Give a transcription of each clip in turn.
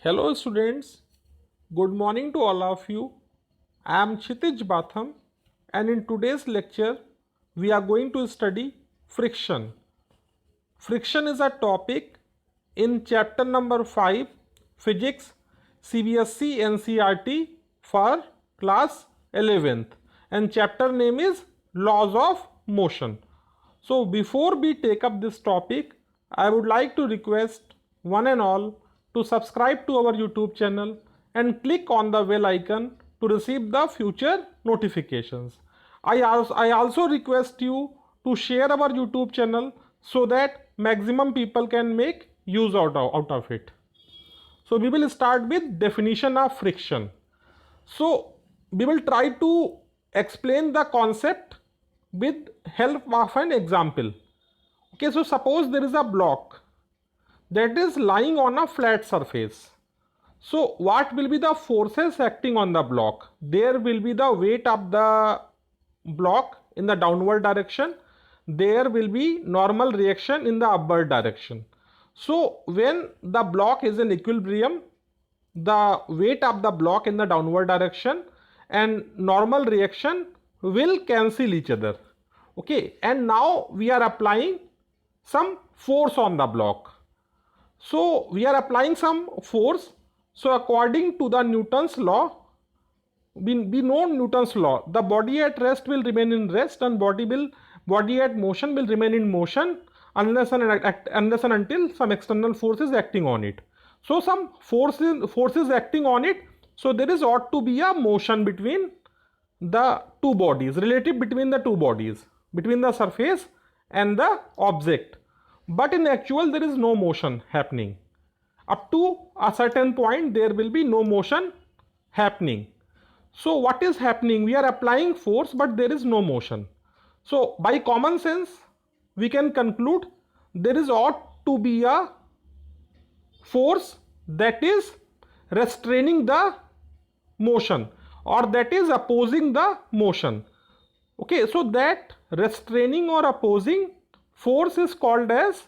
Hello students, good morning to all of you. I am Kshitij Batham and in today's lecture we are going to study friction. Friction is a topic in chapter number 5 Physics CBSE NCERT for class 11th and chapter name is Laws of Motion. So before we take up this topic, I would like to request one and all to subscribe to our YouTube channel and click on the bell icon to receive the future notifications. I also request you to share our YouTube channel so that maximum people can make use out of it. So we will start with definition of friction. So we will try to explain the concept with help of an example. Okay, so suppose there is a block that is lying on a flat surface. So what will be the forces acting on the block? There will be the weight of the block in the downward direction. There will be normal reaction in the upward direction. So when the block is in equilibrium, the weight of the block in the downward direction and normal reaction will cancel each other. Okay, and now we are applying some force on the block. So we are applying some force. So according to the Newton's law, we know Newton's law. The body at rest will remain in rest, and body at motion will remain in motion unless and until some external force is acting on it. So some forces acting on it. So there is ought to be a motion between the two bodies, relative between the two bodies, between the surface and the object. But in actual there is no motion happening. Up to a certain point there will be no motion happening. So what is happening? We are applying force but there is no motion. So by common sense we can conclude there is ought to be a force that is restraining the motion or that is opposing the motion. Okay, so that restraining or opposing force is called as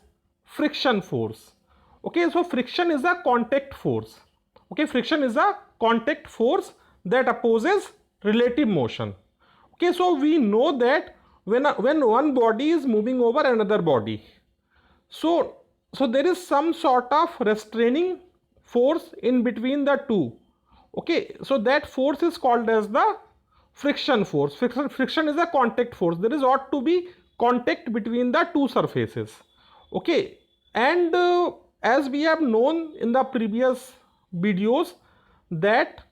friction force. Okay, so friction is a contact force. Okay, friction is a contact force that opposes relative motion. Okay, so we know that when one body is moving over another body, so there is some sort of restraining force in between the two. Okay, so that force is called as the friction force. Friction is a contact force. There is ought to be contact between the two surfaces. Okay, and as we have known in the previous videos that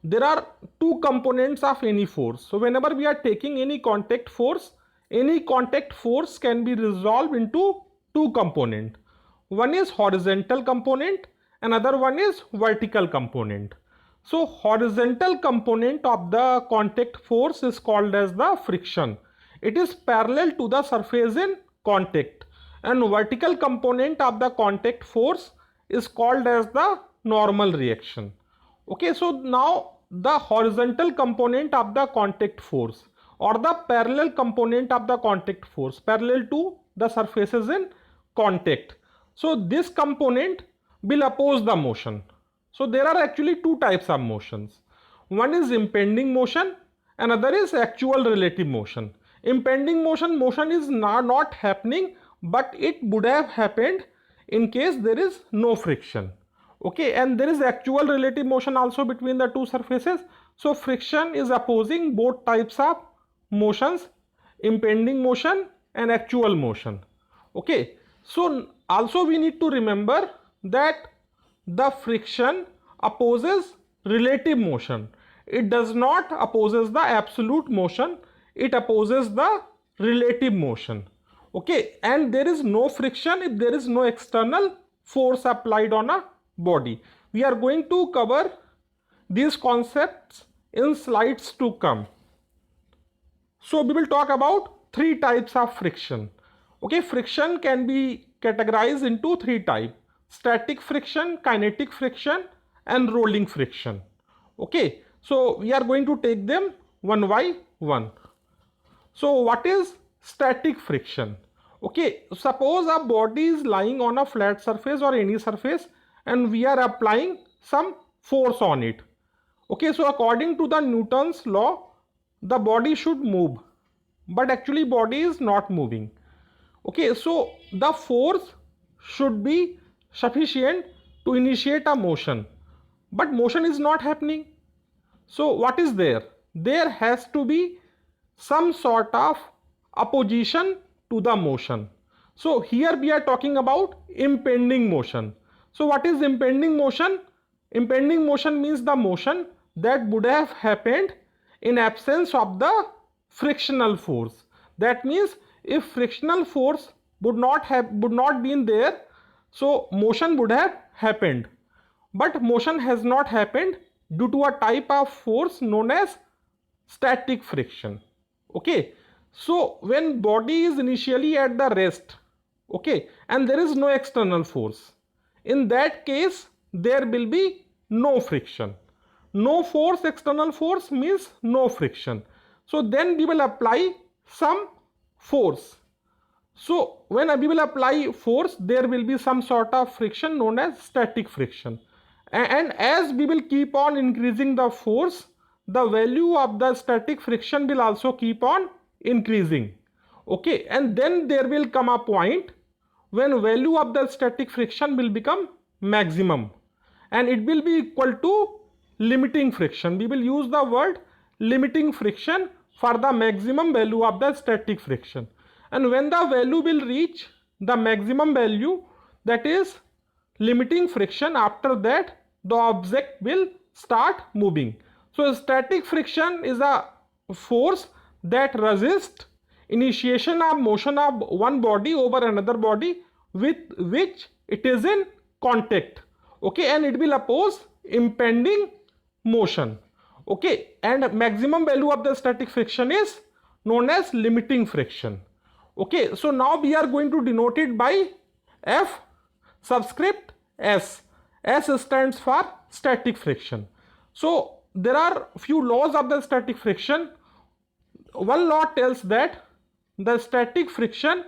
there are two components of any force. So whenever we are taking any contact force can be resolved into two components. One is horizontal component, another one is vertical component. So horizontal component of the contact force is called as the friction. It is parallel to the surface in contact, and vertical component of the contact force is called as the normal reaction. Okay, so now the horizontal component of the contact force or the parallel component of the contact force parallel to the surfaces in contact. So this component will oppose the motion. So there are actually two types of motions. One is impending motion, another is actual relative motion. Impending motion is not happening, but it would have happened in case there is no friction. Okay, and there is actual relative motion also between the two surfaces. So friction is opposing both types of motions, impending motion and actual motion. Okay, so also we need to remember that the friction opposes relative motion. It does not opposes the absolute motion, it opposes the relative motion. Okay, and there is no friction if there is no external force applied on a body. We are going to cover these concepts in slides to come. So we will talk about three types of friction. Okay, friction can be categorized into three types: static friction, kinetic friction and rolling friction. Okay, so we are going to take them one by one. So what is static friction? Okay, suppose a body is lying on a flat surface or any surface and we are applying some force on it. Okay, so according to the Newton's law, the body should move, but actually body is not moving. Okay, so the force should be sufficient to initiate a motion, but motion is not happening. So what is there? There has to be some sort of opposition to the motion. So here we are talking about impending motion. So what is impending motion? Impending motion means the motion that would have happened in absence of the frictional force. That means if frictional force would not been there, so motion would have happened. But motion has not happened due to a type of force known as static friction. Okay, so when body is initially at the rest, okay, and there is no external force, in that case there will be no friction. No force, external force means no friction. So then we will apply some force. So when we will apply force, there will be some sort of friction known as static friction. And as we will keep on increasing the force, the value of the static friction will also keep on increasing. Okay, and then there will come a point when value of the static friction will become maximum, and it will be equal to limiting friction. We will use the word limiting friction for the maximum value of the static friction. And when the value will reach the maximum value, that is limiting friction, after that the object will start moving. So static friction is a force that resists initiation of motion of one body over another body with which it is in contact. Okay, and it will oppose impending motion. Okay, and maximum value of the static friction is known as limiting friction. Okay, so now we are going to denote it by F subscript S. S stands for static friction. So there are few laws of the static friction. One law tells that the static friction,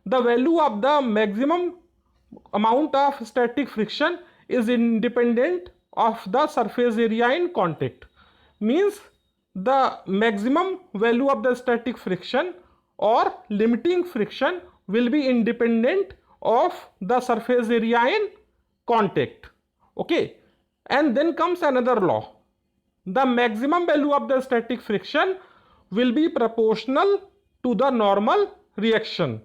the value of the maximum amount of static friction is independent of the surface area in contact. Means the maximum value of the static friction or limiting friction will be independent of the surface area in contact. Okay, and then comes another law. The maximum value of the static friction will be proportional to the normal reaction.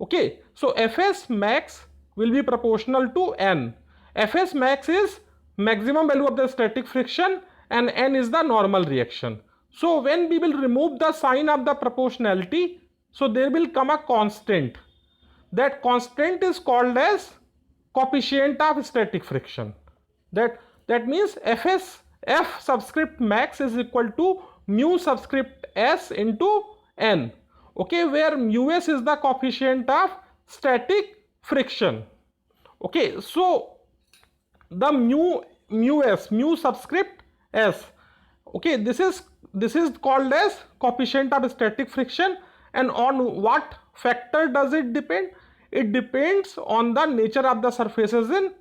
Okay, so Fs max will be proportional to N. Fs max is maximum value of the static friction and N is the normal reaction. So when we will remove the sign of the proportionality, so there will come a constant. That constant is called as coefficient of static friction. That means F subscript max is equal to mu subscript S into N. Okay, where mu S is the coefficient of static friction. Okay, so the mu subscript S, okay, this is called as coefficient of static friction. And on what factor does it depend? It depends on the nature of the surfaces in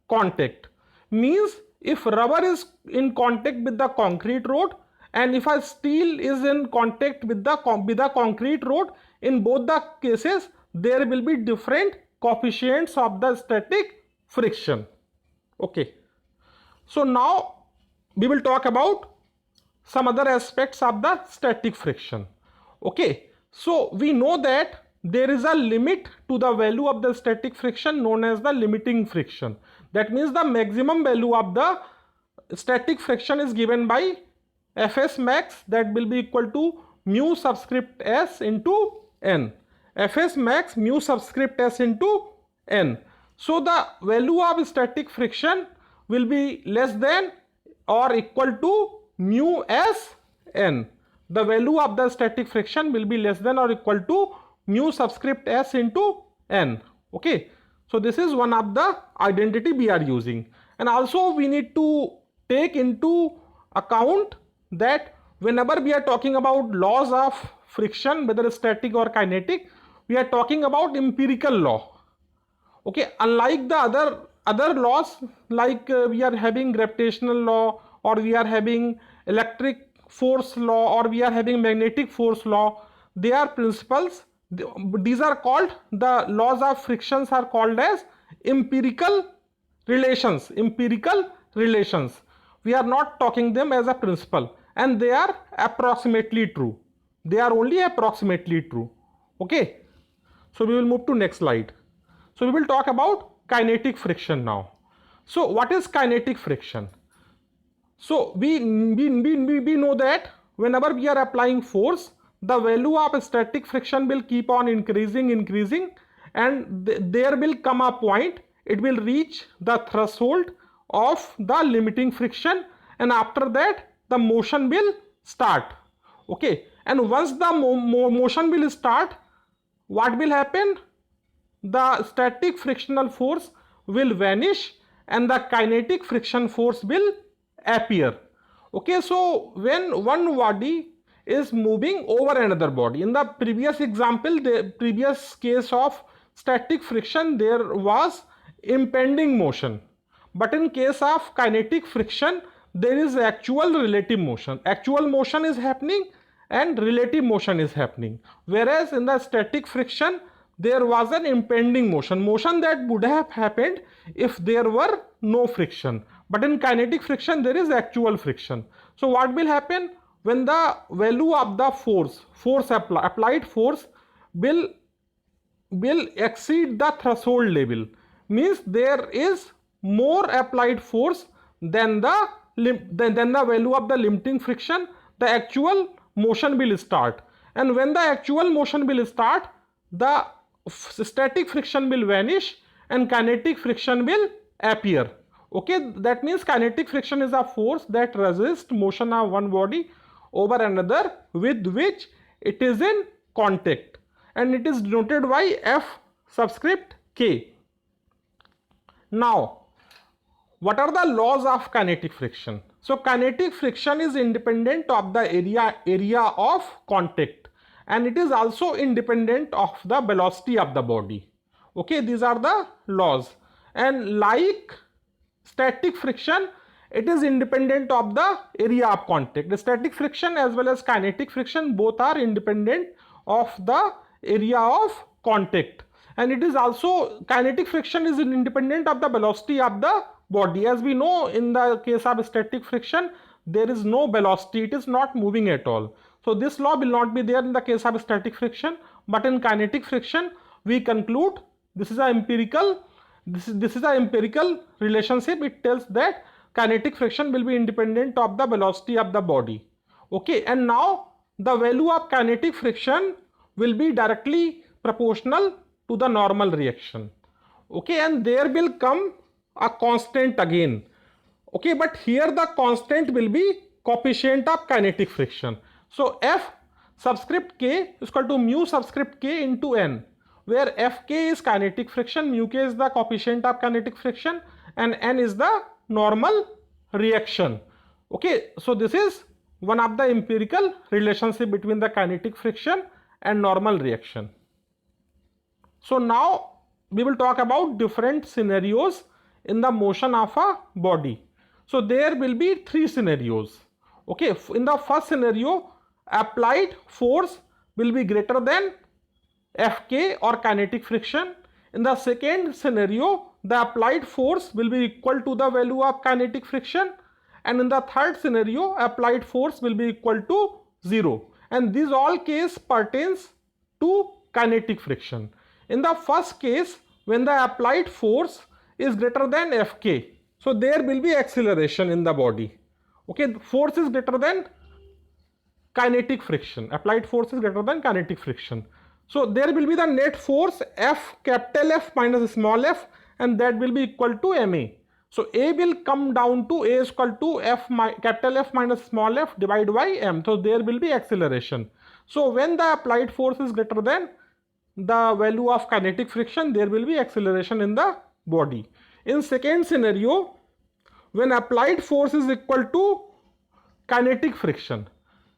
contact. Means if rubber is in contact with the concrete road and if a steel is in contact with the concrete road, in both the cases there will be different coefficients of the static friction. Okay, so now we will talk about some other aspects of the static friction. Okay, so we know that there is a limit to the value of the static friction known as the limiting friction. That means the maximum value of the static friction is given by Fs max, that will be equal to mu subscript S into N. Fs max mu subscript S into N. So the value of static friction will be less than or equal to mu S N. The value of the static friction will be less than or equal to mu subscript S into N. Okay, so this is one of the identity we are using. And also we need to take into account that whenever we are talking about laws of friction, whether static or kinetic, we are talking about empirical law. Okay, unlike the other other laws like we are having gravitational law, or we are having electric force law, or we are having magnetic force law. They are principles. These are called, the laws of frictions are called as empirical relations. Empirical relations. We are not talking them as a principle, and they are approximately true. They are only approximately true. Okay. So we will move to next slide. So we will talk about kinetic friction now. So what is kinetic friction? So we know that whenever we are applying force, the value of static friction will keep on increasing, and there will come a point, it will reach the threshold of the limiting friction, and after that the motion will start. Okay, and once the motion will start, what will happen? The static frictional force will vanish and the kinetic friction force will appear. Okay, so when one body is moving over another body, in the previous example, the previous case of static friction, there was impending motion, but in case of kinetic friction, there is actual relative motion. Actual motion is happening and relative motion is happening, whereas in the static friction there was an impending motion that would have happened if there were no friction, but in kinetic friction there is actual friction. So what will happen? When the value of the applied force will exceed the threshold level, means there is more applied force than the value of the limiting friction, the actual motion will start, and when the actual motion will start, the static friction will vanish and kinetic friction will appear. Okay, that means kinetic friction is a force that resists motion of one body over another with which it is in contact, and it is denoted by F subscript K. Now, what are the laws of kinetic friction? So kinetic friction is independent of the area of contact, and it is also independent of the velocity of the body. Okay, these are the laws, and like static friction, it is independent of the area of contact. The static friction as well as kinetic friction both are independent of the area of contact, and it is also, kinetic friction is independent of the velocity of the body. As we know, in the case of static friction there is no velocity, it is not moving at all. So this law will not be there in the case of static friction, but in kinetic friction we conclude this is a empirical relationship. It tells that kinetic friction will be independent of the velocity of the body. Okay, and now the value of kinetic friction will be directly proportional to the normal reaction. Okay, and there will come a constant again. Okay, but here the constant will be coefficient of kinetic friction. So F subscript K is equal to mu subscript K into N, where Fk is kinetic friction, mu K is the coefficient of kinetic friction, and N is the normal reaction. Okay, so this is one of the empirical relationship between the kinetic friction and normal reaction. So now we will talk about different scenarios in the motion of a body. So there will be three scenarios. Okay, in the first scenario, applied force will be greater than Fk or kinetic friction. In the second scenario, the applied force will be equal to the value of kinetic friction, and in the third scenario, applied force will be equal to 0, and these all case pertains to kinetic friction. In the first case, when the applied force is greater than Fk, so there will be acceleration in the body. Okay, force is greater than kinetic friction, applied force is greater than kinetic friction. So there will be the net force F, capital F minus small f, and that will be equal to ma. So A will come down to A is equal to capital F minus small f divided by m. So there will be acceleration. So when the applied force is greater than the value of kinetic friction, there will be acceleration in the body. In second scenario, when applied force is equal to kinetic friction,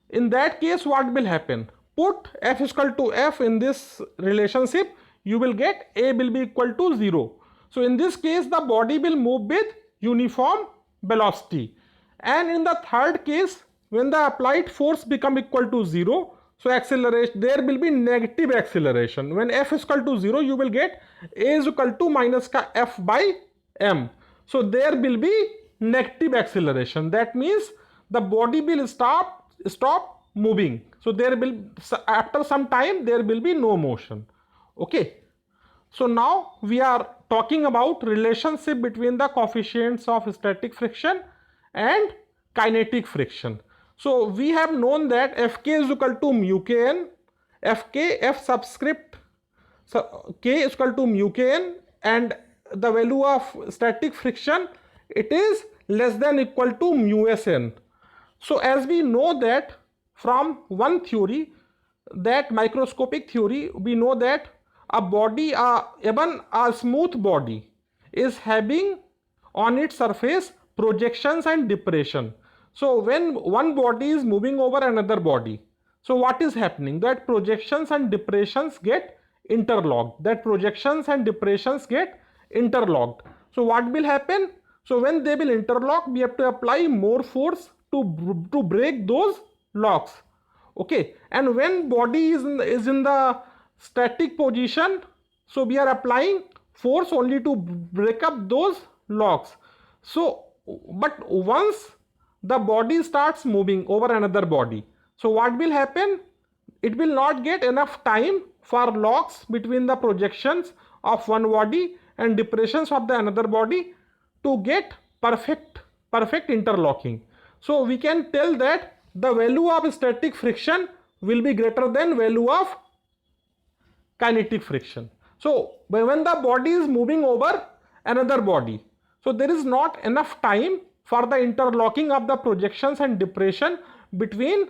in that case what will happen? Put F is equal to F in this relationship, you will get A will be equal to 0. So in this case, the body will move with uniform velocity. And in the third case, when the applied force become equal to 0, so acceleration, there will be negative acceleration. When F is equal to 0, you will get A is equal to minus ka F by M. So there will be negative acceleration. That means the body will stop moving. So there will, after some time, there will be no motion. Okay. So now we are talking about relationship between the coefficients of static friction and kinetic friction. So we have known that Fk is equal to mu kn, Fk, F subscript k is equal to mu kn, and the value of static friction, it is less than equal to mu sn. So as we know that from one theory, that microscopic theory, we know that a body, even a smooth body, is having on its surface projections and depression. So when one body is moving over another body, so what is happening? That projections and depressions get interlocked. So what will happen? So when they will interlock, we have to apply more force to break those locks. Okay, and when body is in the static position, so we are applying force only to break up those locks. So but once the body starts moving over another body, so what will happen? It will not get enough time for locks between the projections of one body and depressions of the another body to get perfect interlocking. So we can tell that the value of static friction will be greater than value of kinetic friction. So when the body is moving over another body, so there is not enough time for the interlocking of the projections and depression between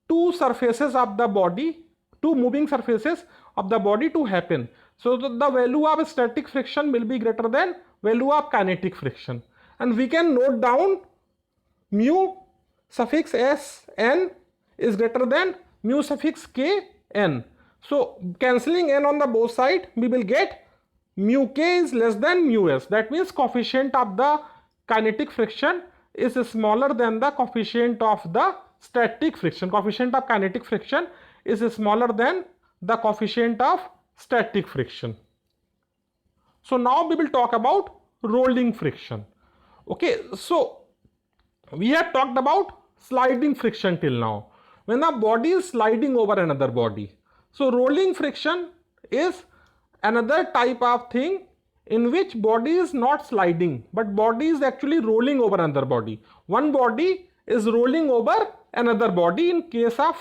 two surfaces of the body, two moving surfaces of the body to happen. So the value of static friction will be greater than value of kinetic friction. And we can note down mu suffix s n is greater than mu suffix k n. So cancelling n on the both side, we will get mu k is less than mu s. That means coefficient of the kinetic friction is smaller than the coefficient of the static friction. Coefficient of kinetic friction is smaller than the coefficient of static friction. So now we will talk about rolling friction. Okay, so we have talked about sliding friction till now. When a body is sliding over another body, so rolling friction is another type of thing in which body is not sliding, but body is actually rolling over another body. One body is rolling over another body in case of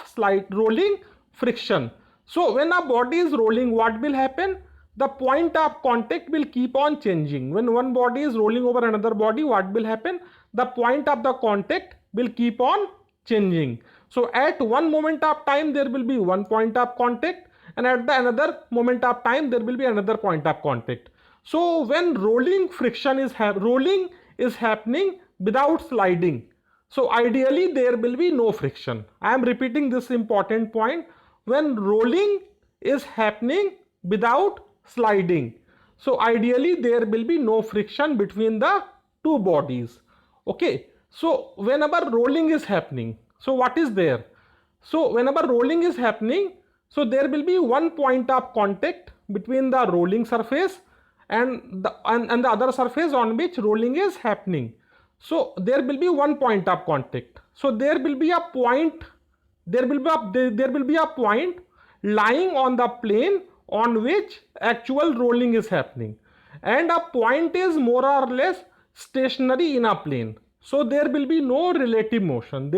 rolling friction. So when a body is rolling, what will happen? The point of contact will keep on changing. When one body is rolling over another body, what will happen? The point of the contact will keep on changing. So at one moment of time, there will be one point of contact, and at the another moment of time, there will be another point of contact. So when rolling friction is happening without sliding, so ideally there will be no friction. I am repeating this important point. When rolling is happening without sliding, so ideally there will be no friction between the two bodies. Okay, so whenever rolling is happening, so what is there? So whenever rolling is happening, so there will be one point of contact between the rolling surface and the other surface on which rolling is happening. So there will be one point of contact. So there will be a point, there will be a point lying on the plane on which actual rolling is happening, and a point is more or less stationary in a plane. So there will be no relative motion.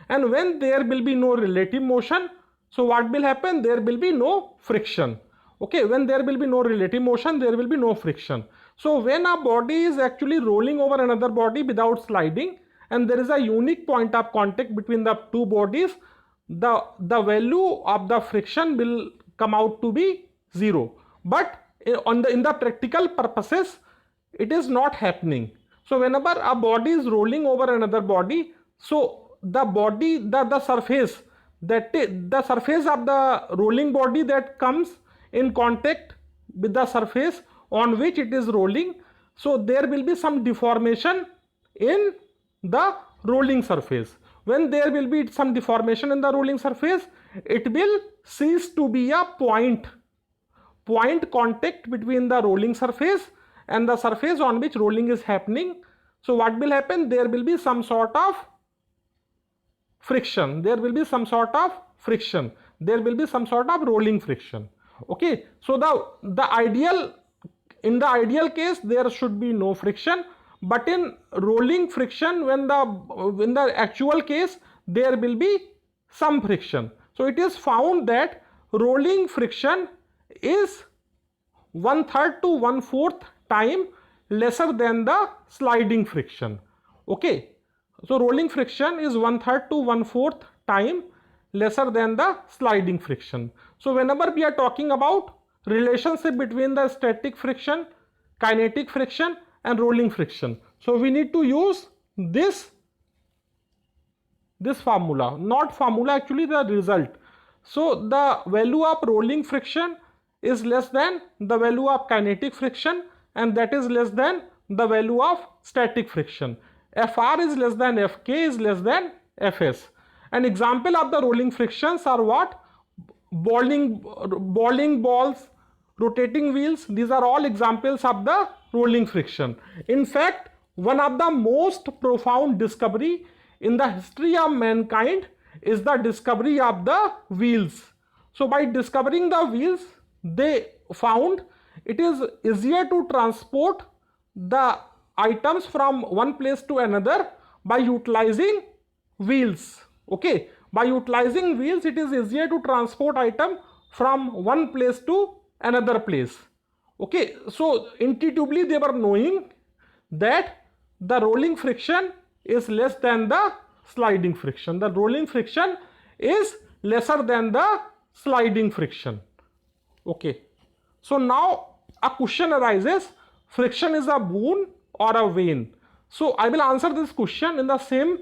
And when there will be no relative motion, so what will happen? There will be no friction. Okay, when there will be no relative motion, there will be no friction. So when a body is actually rolling over another body without sliding, and there is a unique point of contact between the two bodies, the value of the friction will come out to be 0. But in the practical purposes, it is not happening. So whenever a body is rolling over another body, so the surface of the rolling body that comes in contact with the surface on which it is rolling. So there will be some deformation in the rolling surface. When there will be some deformation in the rolling surface, it will cease to be a point contact between the rolling surface and the surface on which rolling is happening. So what will happen? There will be some sort of friction. There will be some sort of friction. There will be some sort of rolling friction. Okay. So in the ideal case there should be no friction, but in rolling friction, when the actual case there will be some friction. So it is found that rolling friction is 1/3 to 1/4 time lesser than the sliding friction. Okay. So rolling friction is 1/3 to 1/4 time lesser than the sliding friction. So whenever we are talking about relationship between the static friction, kinetic friction and rolling friction, so we need to use this formula, not formula, actually the result. So the value of rolling friction is less than the value of kinetic friction, and that is less than the value of static friction. Fr is less than Fk is less than Fs. An example of the rolling frictions are what? Bowling balls, rotating wheels. These are all examples of the rolling friction. In fact, one of the most profound discovery in the history of mankind is the discovery of the wheels. So by discovering the wheels, they found it is easier to transport the items from one place to another by utilizing wheels. Okay, by utilizing wheels, it is easier to transport item from one place to another place. Okay, so intuitively they were knowing that the rolling friction is less than the sliding friction. The rolling friction is lesser than the sliding friction. Okay, so now a question arises: friction is a boon or a bane? So I will answer this question in the same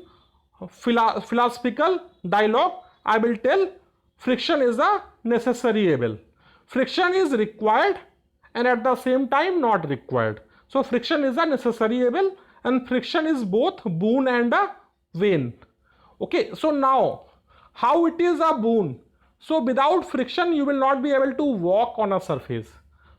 philosophical dialogue. I will tell friction is a necessary evil. Friction is required and at the same time not required. So friction is a necessary evil and friction is both boon and a bane. Okay, so now how it is a boon? So without friction you will not be able to walk on a surface.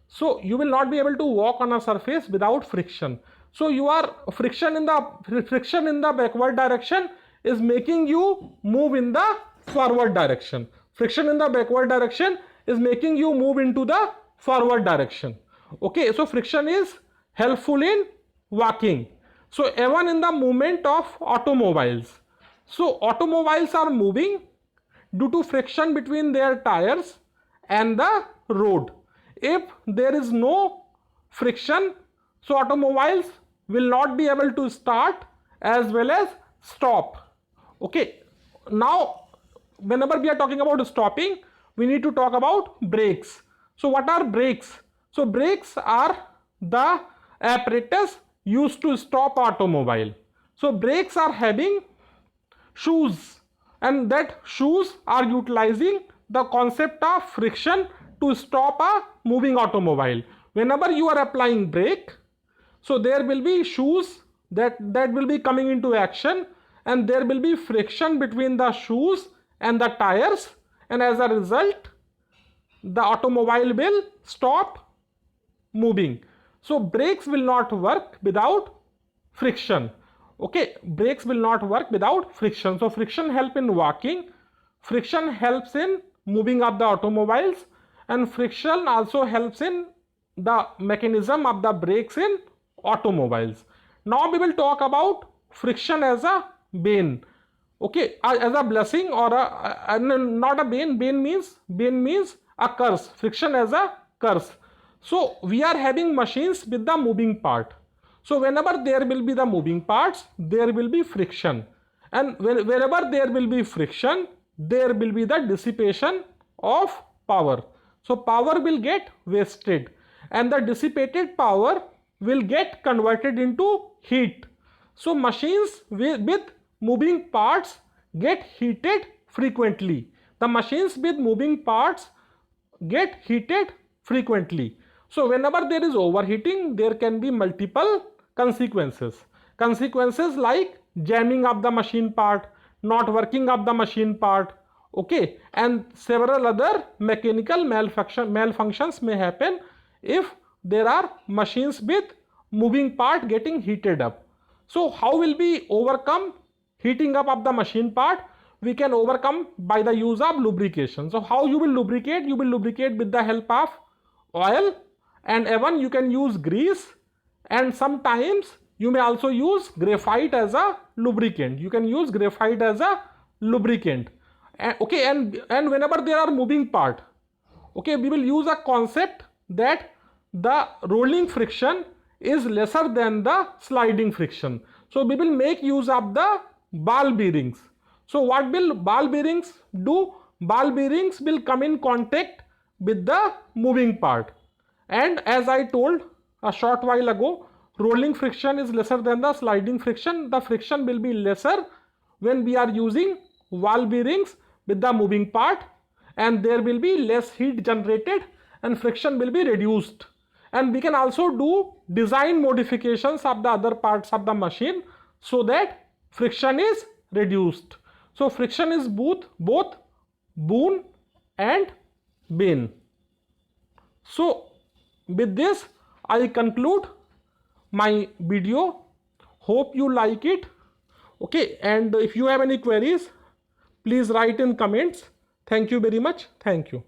So you will not be able to walk on a surface without friction. So your friction in the backward direction is making you move in the forward direction. Friction in the backward direction is making you move into the forward direction. Okay, so friction is helpful in walking. So even in the movement of automobiles. So automobiles are moving due to friction between their tires and the road. If there is no friction, so automobiles will not be able to start as well as stop. Okay, now whenever we are talking about stopping, we need to talk about brakes. So what are brakes? So brakes are the apparatus used to stop automobile. So brakes are having shoes, and that shoes are utilizing the concept of friction to stop a moving automobile. Whenever you are applying brake, so there will be shoes that will be coming into action, and there will be friction between the shoes and the tires, and as a result the automobile will stop moving. So brakes will not work without friction. Okay, brakes will not work without friction. So friction helps in walking, friction helps in moving of the automobiles, and friction also helps in the mechanism of the brakes in automobiles. Now we will talk about friction as a bane. Okay, as a blessing or not a bane. Bane means a curse. Friction as a curse. So we are having machines with the moving part. So whenever there will be the moving parts, there will be friction, and wherever there will be friction, there will be the dissipation of power. So power will get wasted, and the dissipated power will get converted into heat. So machines with moving parts get heated frequently. The machines with moving parts get heated frequently. So whenever there is overheating, there can be multiple consequences. Consequences like jamming of the machine part, not working of the machine part, okay, and several other mechanical malfunctions may happen if there are machines with moving part getting heated up. So how will we overcome heating up of the machine part? We can overcome by the use of lubrication. So how you will lubricate? You will lubricate with the help of oil, and even you can use grease, and sometimes you may also use graphite as a lubricant. You can use graphite as a lubricant. Okay, and whenever there are moving part, okay, we will use a concept that the rolling friction is lesser than the sliding friction. So we will make use of the ball bearings. So what will ball bearings do? Ball bearings will come in contact with the moving part, and as I told a short while ago, rolling friction is lesser than the sliding friction. The friction will be lesser when we are using ball bearings with the moving part, and there will be less heat generated and friction will be reduced. And we can also do design modifications of the other parts of the machine so that friction is reduced. So friction is both boon and bane. So with this I conclude my video. Hope you like it. Okay, and if you have any queries, please write in comments. Thank you very much. Thank you.